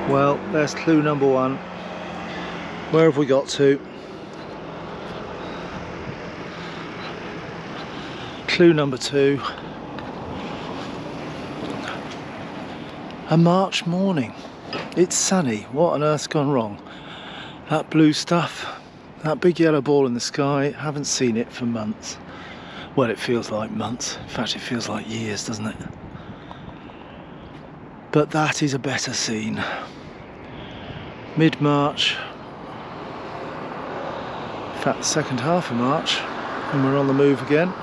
Well, there's clue number one. Where have we got to? Clue number two. A March morning. It's sunny. What on earth's gone wrong? That blue stuff, that big yellow ball in the sky, haven't seen it for months. Well, it feels like months. In fact, it feels like years, doesn't it? But that is a better scene. Mid-March. In fact, the second half of March, and we're on the move again.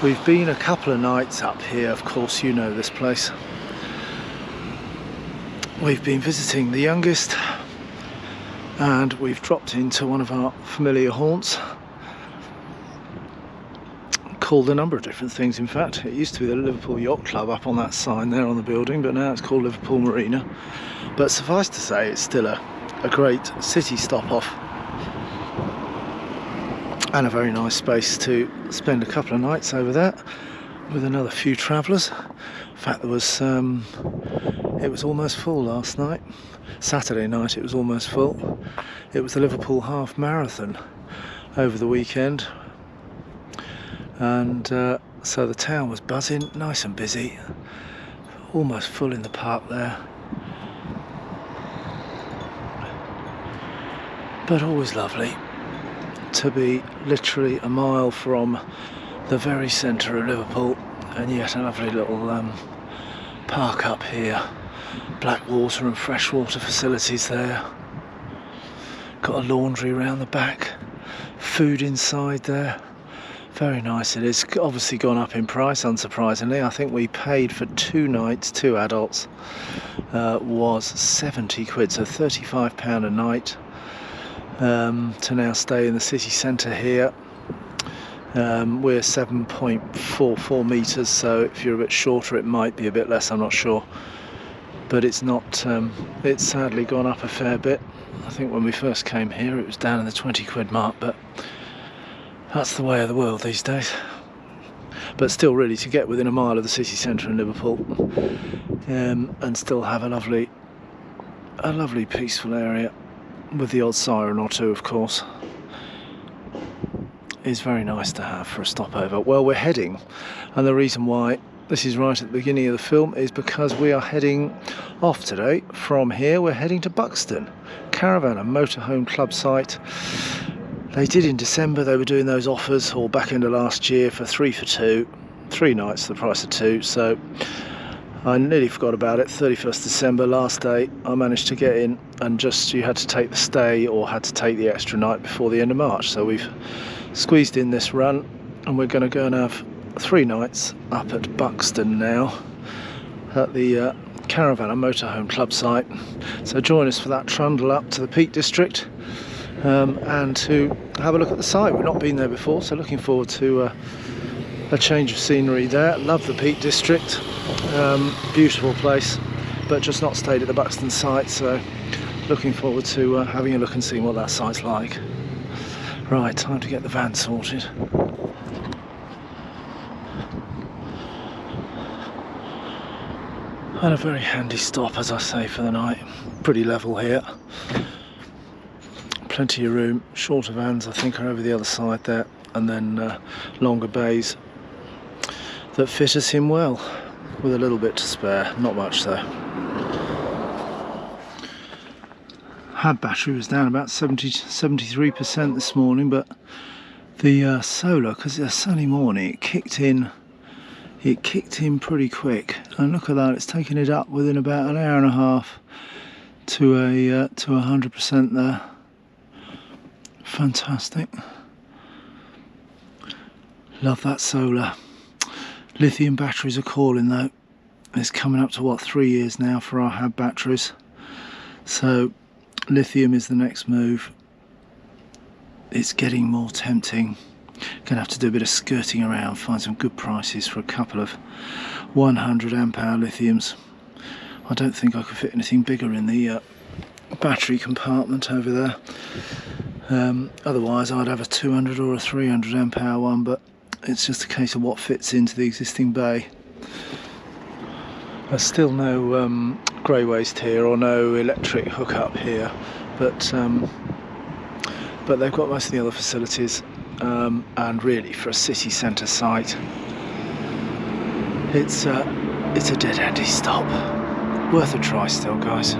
We've been a couple of nights up here, of course you know this place. We've been visiting the youngest, and we've dropped into one of our familiar haunts, called a number of different things. In fact, it used to be the Liverpool Yacht Club up on that sign there on the building, but now it's called Liverpool Marina. But suffice to say, it's still a great city stop off and a very nice space to spend a couple of nights over there with another few travellers. In fact, there was it was almost full last night. Saturday night it was almost full. It was the Liverpool half marathon over the weekend, and so the town was buzzing, nice and busy, almost full in the park there, but always lovely to be literally a mile from the very centre of Liverpool, and yet a lovely little park up here. Black water and freshwater facilities there. Got a laundry around the back. Food inside there. Very nice it is. Obviously gone up in price, unsurprisingly. I think we paid for 2 nights, 2 adults, was 70 quid, so £35 a night, to now stay in the city centre here. We're 7.44 metres, so if you're a bit shorter it might be a bit less, I'm not sure. But it's not, it's sadly gone up a fair bit. I think when we first came here it was down in the 20 quid mark, but that's the way of the world these days. But still, really, to get within a mile of the city centre in Liverpool, and still have a lovely peaceful area with the odd siren or two, of course, is very nice to have for a stopover. Well, we're heading, and the reason why this is right at the beginning of the film is because we are heading off today. From here we're heading to Buxton Caravan and Motorhome Club site. They did in December, they were doing those offers, or back into last year, for 3 for 2, 3 nights for the price of 2, so I nearly forgot about it. 31st December, last day, I managed to get in, and just you had to take the stay or had to take the extra night before the end of March, so we've squeezed in this run, and we're going to go and have 3 nights up at Buxton now at the Caravan and Motorhome Club site. So join us for that trundle up to the Peak District, and to have a look at the site. We've not been there before, so looking forward to a change of scenery there. Love the Peak District, beautiful place, but just not stayed at the Buxton site, so looking forward to having a look and seeing what that site's like. Right, time to get the van sorted. And a very handy stop, as I say, for the night. Pretty level here. Plenty of room. Shorter vans, I think, are over the other side there, and then longer bays that fit us in well, with a little bit to spare. Not much though. Hab battery was down about 73% this morning, but the solar, because it's a sunny morning, it kicked in pretty quick, and look at that, it's taken it up within about an hour and a half to 100% there. Fantastic. Love that solar. Lithium batteries are calling though. It's coming up to what, 3 years now for our Hab batteries, so lithium is the next move. It's getting more tempting. Gonna have to do a bit of skirting around, find some good prices for a couple of 100 amp hour lithiums. I don't think I could fit anything bigger in the battery compartment over there. Otherwise I'd have a 200 or a 300 amp hour one, but it's just a case of what fits into the existing bay. There's still no grey waste here or no electric hookup here, but they've got most of the other facilities, and really for a city centre site, it's a dead-endy stop. Worth a try still, guys.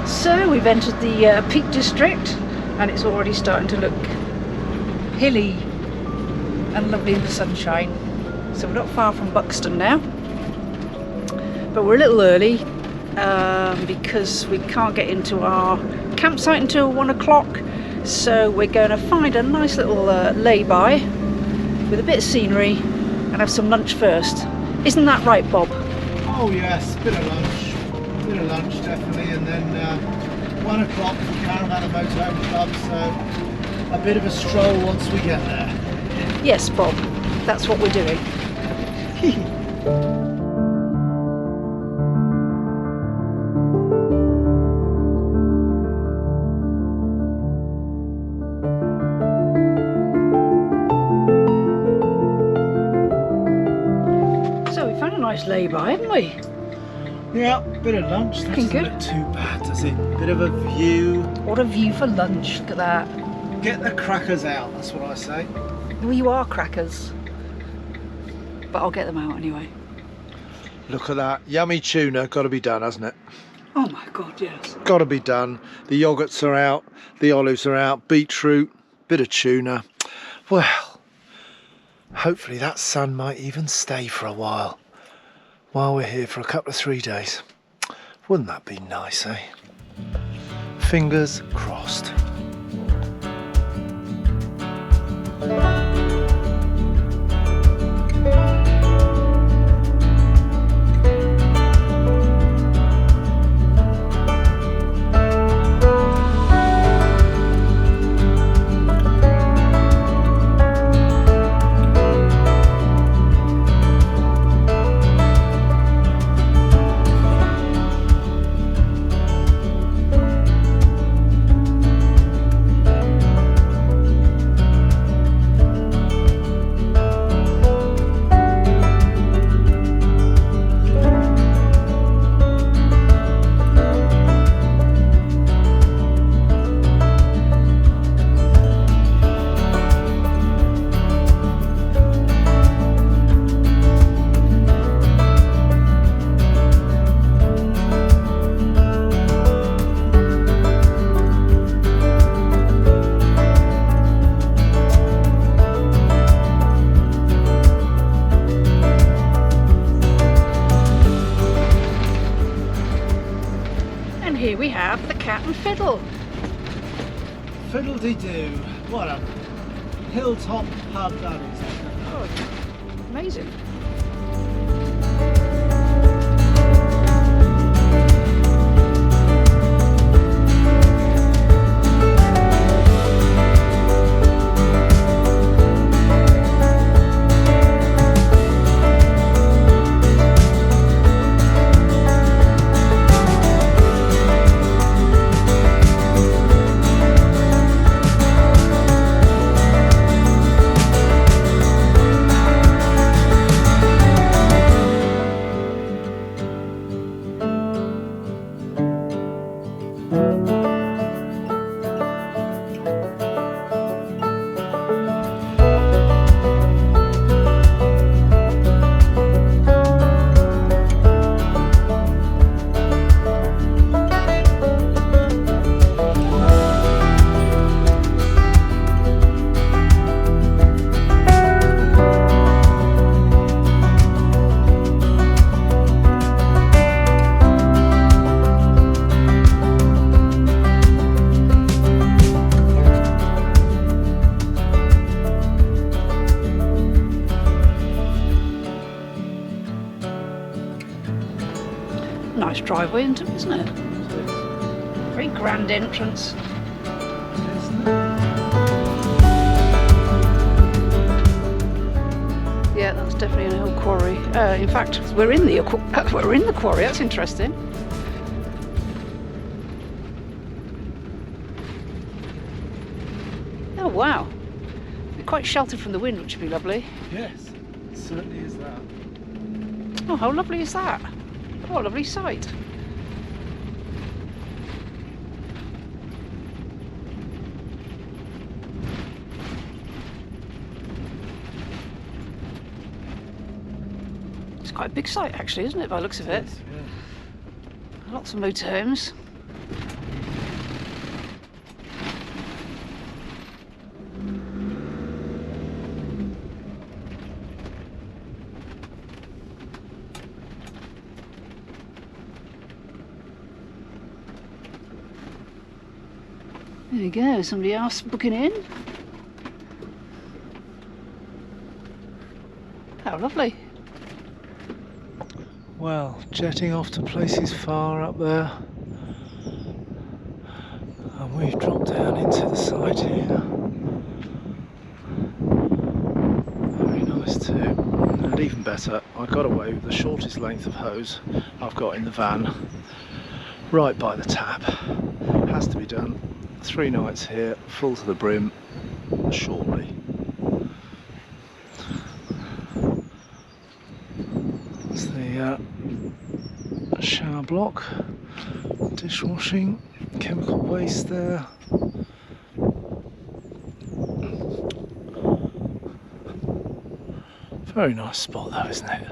So we've entered the Peak District, and it's already starting to look hilly and lovely in the sunshine. So we're not far from Buxton now, but we're a little early because we can't get into our campsite until 1 o'clock. So we're going to find a nice little lay-by with a bit of scenery and have some lunch first. Isn't that right, Bob? Oh yes, bit of lunch definitely, and then 1 o'clock for Caravan and Motorhome Club, so a bit of a stroll once we get there. Yes, Bob, that's what we're doing. So we found a nice lay-by, haven't we? Yeah, bit of lunch. That doesn't look too bad, does it? Bit of a view. What a view for lunch, look at that. Get the crackers out, that's what I say. Well, you are crackers, but I'll get them out anyway. Look at that. Yummy tuna. Got to be done, hasn't it? Oh my God, yes. Got to be done. The yogurts are out. The olives are out. Beetroot. Bit of tuna. Well, hopefully that sun might even stay for a while we're here for a couple of 3 days. Wouldn't that be nice, eh? Fingers crossed. Here we have the Cat and Fiddle. Fiddle-de-doo. What a hilltop pub that is. Oh, amazing. driveway into it, isn't it? Very grand entrance. Yeah, that's definitely an old quarry. In fact, we're in the quarry. That's interesting. Oh wow! We're quite sheltered from the wind, which would be lovely. Yes, it certainly is that. Oh, how lovely is that? What a lovely sight. It's quite a big site actually, isn't it, by the looks of it? Yes, yeah. Lots of motorhomes. There we go, somebody else booking in. How lovely. Well, jetting off to places far up there. And we've dropped down into the site here. Very nice too. And even better, I got away with the shortest length of hose I've got in the van. Right by the tap. Has to be done. 3 nights here, full to the brim, shortly. That's the shower block, dishwashing, chemical waste there. Very nice spot though, isn't it?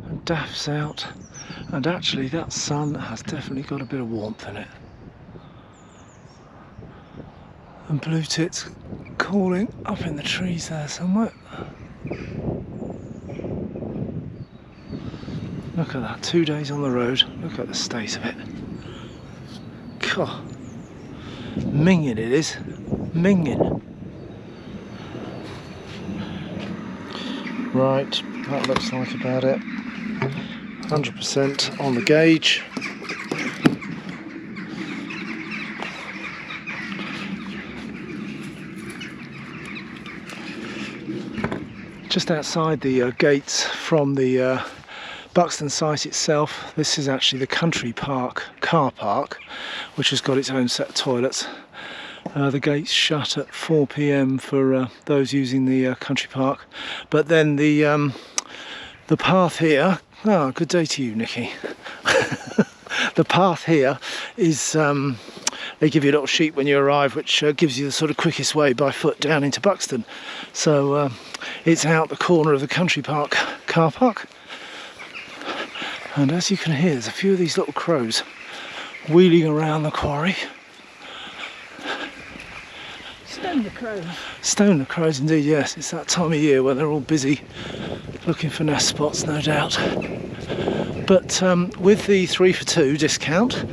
And Daft's out, and actually that sun has definitely got a bit of warmth in it. And blue tits calling up in the trees there somewhere. Look at that, 2 days on the road. Look at the state of it. God. Minging it is. Minging. Right, that looks like about it. 100% on the gauge. Just outside the gates from the Buxton site itself, this is actually the country park car park, which has got its own set of toilets. The gates shut at 4 PM for those using the country park, but then the path here. Oh, good day to you, Nikki. The path here is they give you a little sheet when you arrive, which gives you the sort of quickest way by foot down into Buxton. So it's out the corner of the country park car park, and as you can hear, there's a few of these little crows wheeling around the quarry. Stone the crows. Stone the crows indeed, yes. It's that time of year where they're all busy looking for nest spots, no doubt. But with the 3 for 2 discount,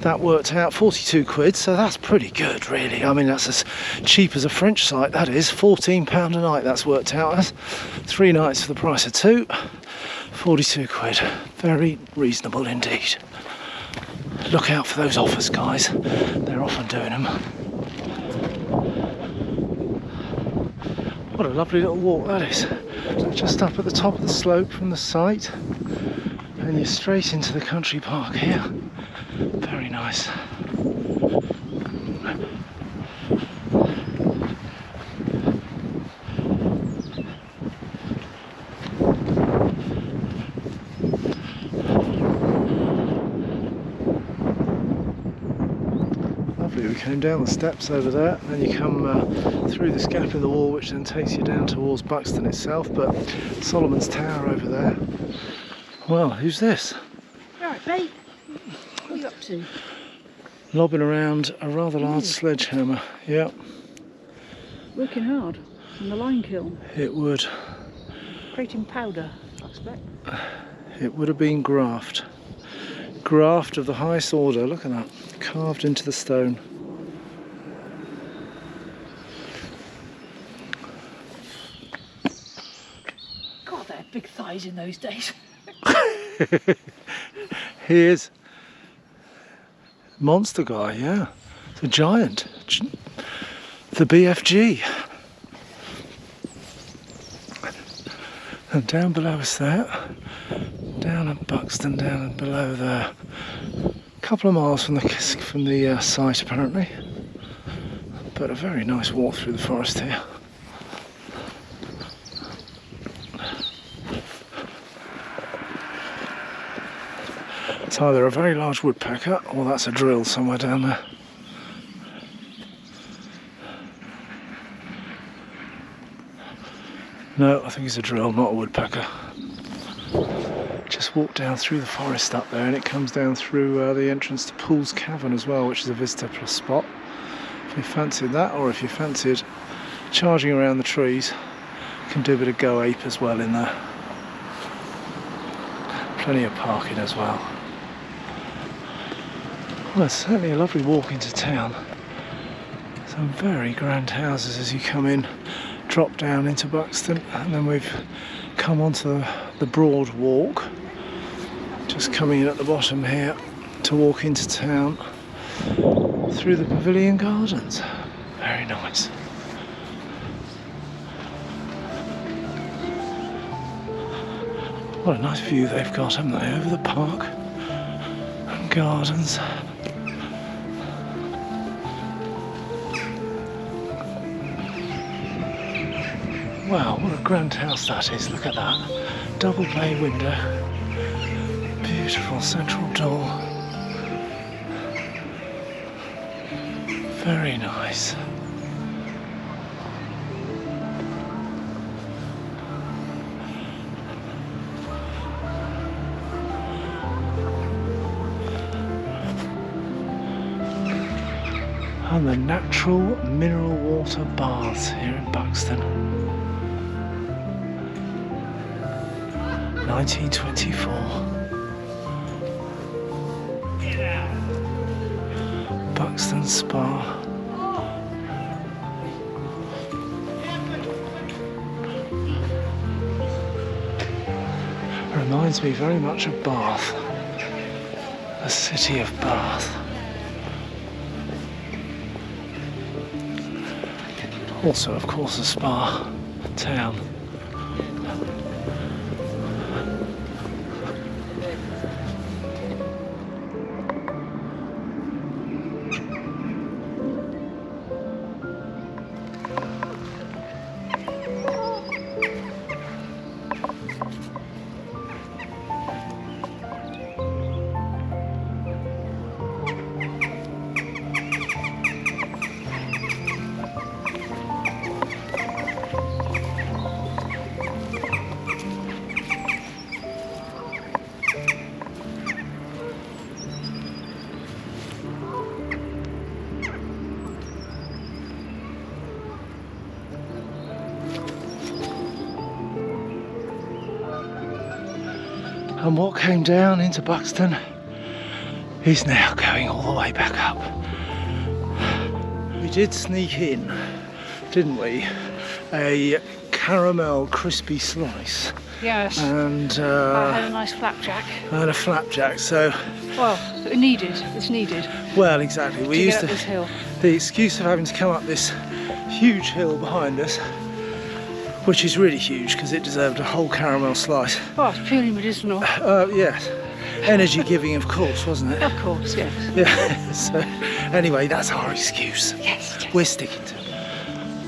that worked out 42 quid, so that's pretty good really. I mean, that's as cheap as a French site, that is. £14 a night that's worked out as. 3 nights for the price of 2, 42 quid. Very reasonable indeed. Look out for those offers, guys. They're often doing them. What a lovely little walk that is. Just up at the top of the slope from the site, and you're straight into the country park here. Very nice. Lovely, we came down the steps over there, and then you come through this gap in the wall, which then takes you down towards Buxton itself, but Solomon's Tower over there. Well, who's this? Right, mate. What are you up to? Lobbing around a rather large sledgehammer. Yeah, Working hard in the lime kiln. it would. Creating powder, I expect. It would have been graft. Graft of the highest order. Look at that. Carved into the stone. God, they had big thighs in those days. He is. Monster guy, yeah. It's a giant. The BFG. And down below us there, down at Buxton, down below there, a couple of miles from the site apparently, but a very nice walk through the forest here. It's either a very large woodpecker or that's a drill somewhere down there. No, I think it's a drill, not a woodpecker. Just walk down through the forest up there and it comes down through the entrance to Pool's Cavern as well, which is a visitor plus spot. If you fancied that, or if you fancied charging around the trees, you can do a bit of go ape as well in there. Plenty of parking as well. Well, it's certainly a lovely walk into town. Some very grand houses as you come in, drop down into Buxton, and then we've come onto the broad walk, just coming in at the bottom here to walk into town through the Pavilion Gardens. Very nice. What a nice view they've got, haven't they, over the park and gardens. Wow, what a grand house that is, look at that. Double bay window, beautiful central door. Very nice. And the natural mineral water baths here in Buxton. 1924. Buxton Spa. Reminds me very much of Bath, the city of Bath. Also, of course, a spa town. And what came down into Buxton is now going all the way back up. We did sneak in, didn't we? A caramel crispy slice. Yes. And I had a nice flapjack. and a flapjack. So Well, it's needed. well, exactly. We to used get up this hill. the excuse of having to come up this huge hill behind us, which is really huge because it deserved a whole caramel slice. Oh, it's purely medicinal. Yes, energy giving, of course, wasn't it? Of course, yes. Yeah. So anyway, that's our excuse. Yes. We're sticking to it.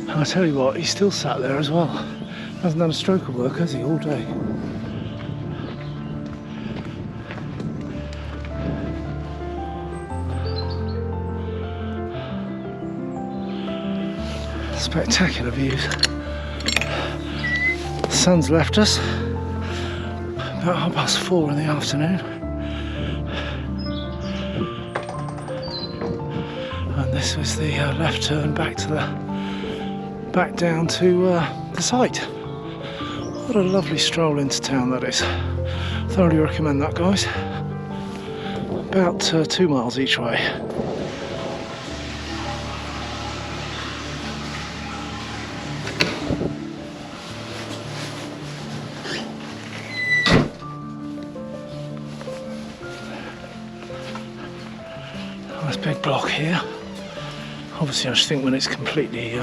And I tell you what, he's still sat there as well. Hasn't done a stroke of work, has he, all day? Spectacular views. The sun's left us about 4:30 in the afternoon. And this was the left turn back down to the site. What a lovely stroll into town that is. Thoroughly recommend that, guys. About 2 miles each way. Nice big block here. Obviously I just think when it's completely,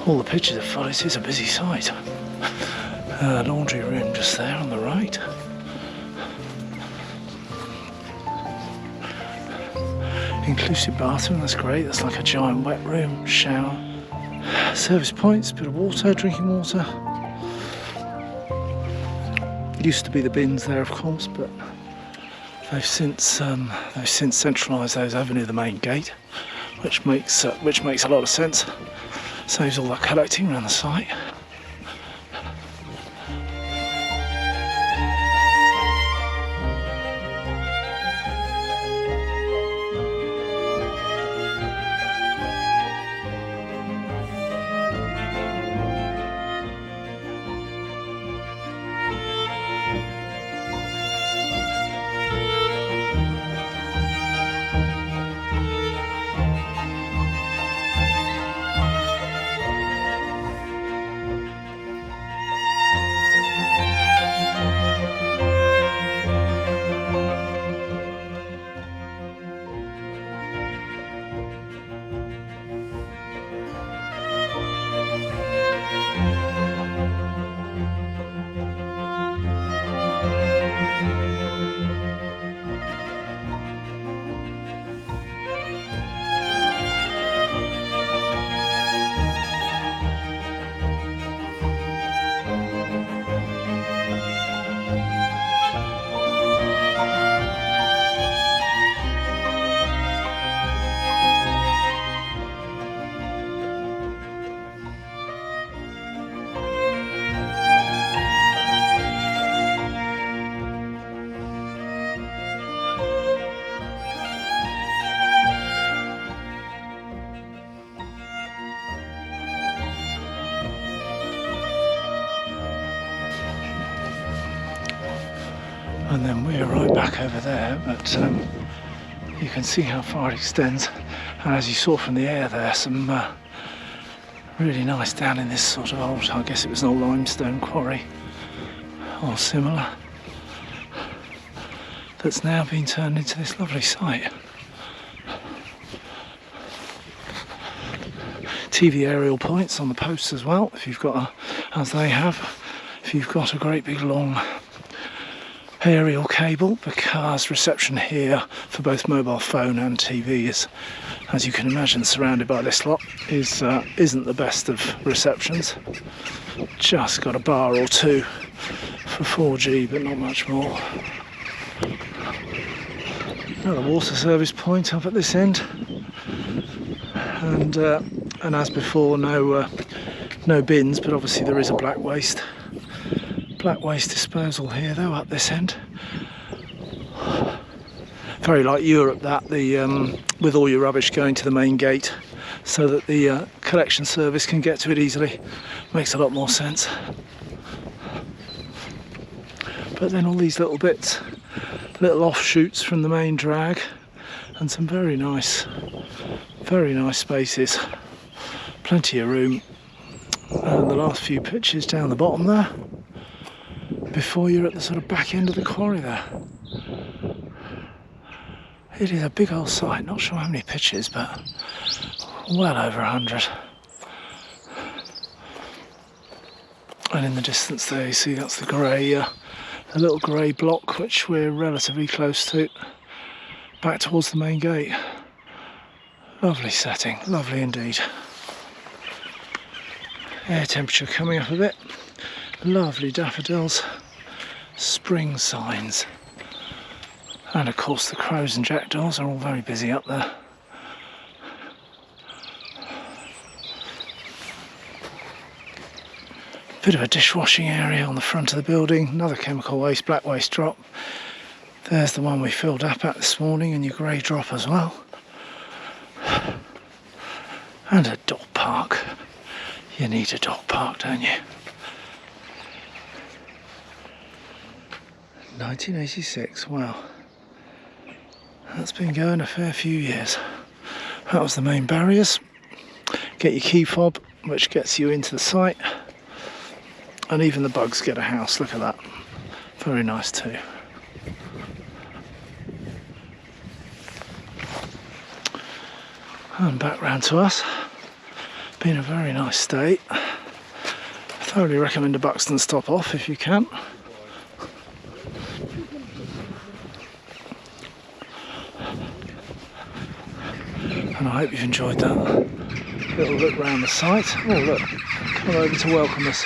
all the pictures are full, it's a busy site. Laundry room just there on the right. Inclusive bathroom, that's great. That's like a giant wet room, shower. Service points, bit of water, drinking water. Used to be the bins there, of course, but they've since centralised those over near the main gate, which makes a lot of sense. Saves all that collecting around the site. And then we're right back over there, but you can see how far it extends, and as you saw from the air there, some really nice down in this sort of old, I guess it was an old limestone quarry or similar, that's now been turned into this lovely site. TV aerial points on the posts as well, if you've got as they have, if you've got a great big long aerial cable, because reception here for both mobile phone and TV is, as you can imagine, surrounded by this lot, isn't the best of receptions. Just got a bar or two for 4G, but not much more. Another water service point up at this end, and as before, no bins, but obviously there is a black waste disposal here though up this end. Very like Europe, that with all your rubbish going to the main gate so that the collection service can get to it easily. Makes a lot more sense. But then all these little bits, little offshoots from the main drag, and some very nice spaces. Plenty of room. And the last few pitches down the bottom there, before you're at the sort of back end of the quarry there. It is a big old site, not sure how many pitches, but well over 100. And in the distance there you see that's the grey, the little grey block which we're relatively close to, back towards the main gate. Lovely setting, lovely indeed. Air temperature coming up a bit. Lovely daffodils, spring signs, and of course the crows and jackdaws are all very busy up there. Bit of a dishwashing area on the front of the building, another chemical waste, black waste drop. There's the one we filled up at this morning, and your grey drop as well. And a dog park. You need a dog park, don't you? 1986, wow. That's been going a fair few years. That was the main barriers. Get your key fob, which gets you into the site. And even the bugs get a house, look at that. Very nice too. And back round to us. Been a very nice stay. I thoroughly recommend a Buxton stop off if you can. And I hope you've enjoyed that little look round the site. Oh look, come over to welcome us.